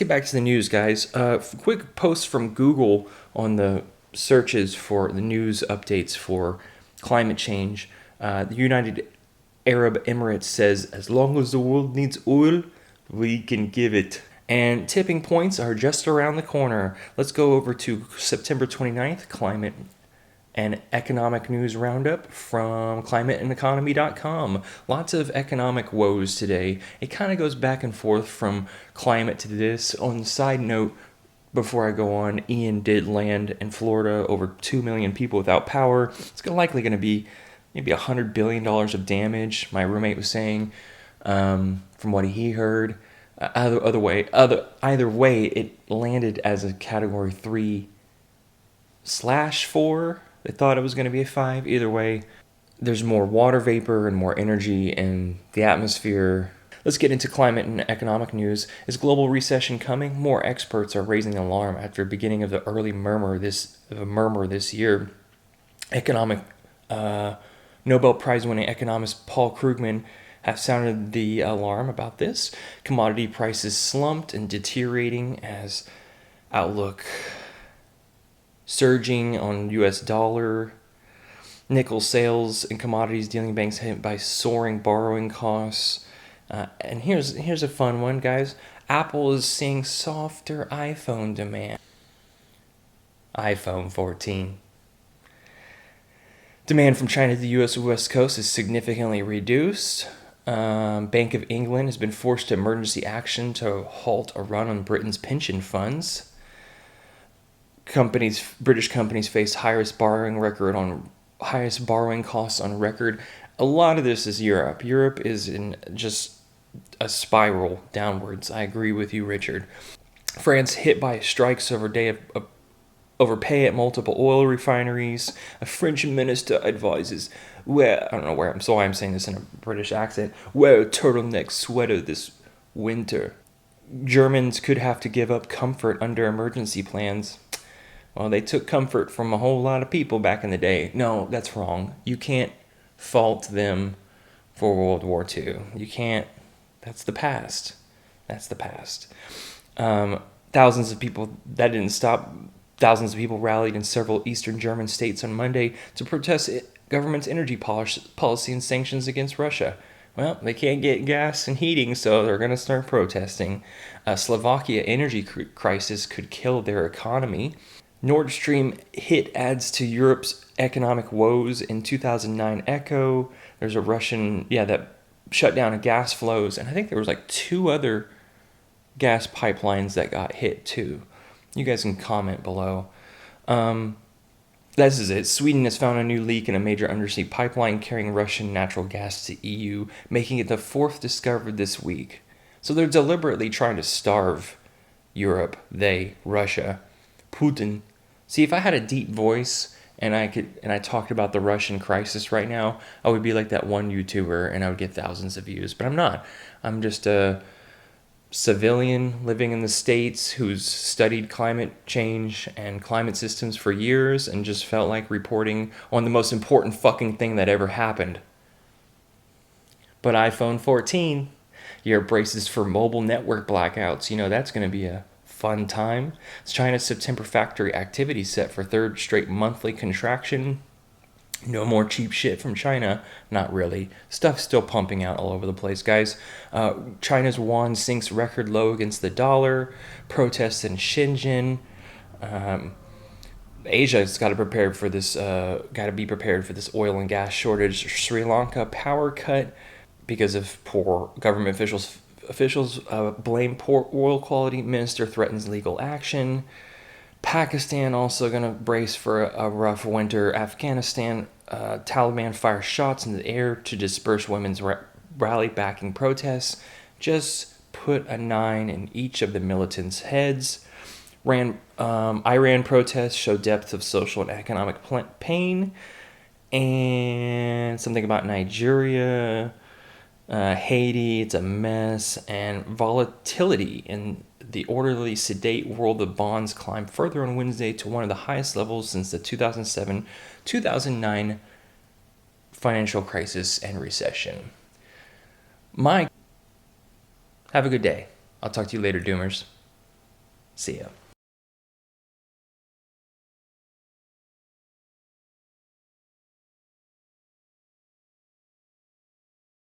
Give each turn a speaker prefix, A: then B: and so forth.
A: get back to the news, guys. Quick post from Google on the searches for the news updates for climate change. The United Arab Emirates says, as long as the world needs oil, we can give it. And tipping points are just around the corner. Let's go over to September 29th, climate and economic news roundup from climateandeconomy.com. Lots of economic woes today. It kind of goes back and forth from climate to this. On the side note, before I go on, Ian did land in Florida, over 2 million people without power. It's likely going to be maybe $100 billion of damage, my roommate was saying, from what he heard. Either way, it landed as a Category 3/4. They thought it was going to be a 5. Either way, there's more water vapor and more energy in the atmosphere. Let's get into climate and economic news. Is global recession coming? More experts are raising the alarm after beginning of the early murmur this year. Nobel Prize-winning economist Paul Krugman have sounded the alarm about this. Commodity prices slumped and deteriorating as outlook surging on U.S. dollar. Nickel sales and commodities dealing banks hit by soaring borrowing costs. And here's a fun one, guys. Apple is seeing softer iPhone demand. iPhone 14. Demand from China to the U.S. West Coast is significantly reduced. Bank of England has been forced to emergency action to halt a run on Britain's pension funds. British companies face highest borrowing costs on record. A lot of this is Europe. Europe is in just a spiral downwards. I agree with you, Richard. France hit by strikes over pay at multiple oil refineries. A French minister advises I'm saying this in a British accent, wear a turtleneck sweater this winter. Germans could have to give up comfort under emergency plans. Well, they took comfort from a whole lot of people back in the day. No, that's wrong. You can't fault them for World War II. You can't. That's the past. Thousands of people rallied in several eastern German states on Monday to protest government's energy policy and sanctions against Russia. Well, they can't get gas and heating, so they're going to start protesting. Slovakia energy crisis could kill their economy. Nord Stream hit adds to Europe's economic woes in 2009 echo. There's a Russian, that shut down of gas flows, and I think there was 2 other gas pipelines that got hit too. You guys can comment below. This is it. Sweden has found a new leak in a major undersea pipeline carrying Russian natural gas to EU, making it the 4th discovered this week. So they're deliberately trying to starve Europe, Russia, Putin. See, if I had a deep voice and I talked about the Russian crisis right now, I would be like that one YouTuber and I would get thousands of views. But I'm not. I'm just a civilian living in the States who's studied climate change and climate systems for years and just felt like reporting on the most important fucking thing that ever happened. But iPhone 14, your braces for mobile network blackouts, that's going to be a fun time. China's September factory activity set for 3rd straight monthly contraction. No more cheap shit from China. Not really. Stuff's still pumping out all over the place, guys. China's yuan sinks record low against the dollar. Protests in Shenzhen. Asia's got to be prepared for this oil and gas shortage. Sri Lanka power cut because of poor government officials. Blame poor oil quality. Minister threatens legal action. Pakistan also going to brace for a rough winter. Afghanistan, Taliban fires shots in the air to disperse women's rally backing protests. Just put a 9 in each of the militants' heads. Iran protests show depth of social and economic pain. And something about Nigeria, Haiti, it's a mess. And volatility in the orderly, sedate world of bonds climbed further on Wednesday to one of the highest levels since the 2007-2009 financial crisis and recession. Have a good day. I'll talk to you later, Doomers. See ya.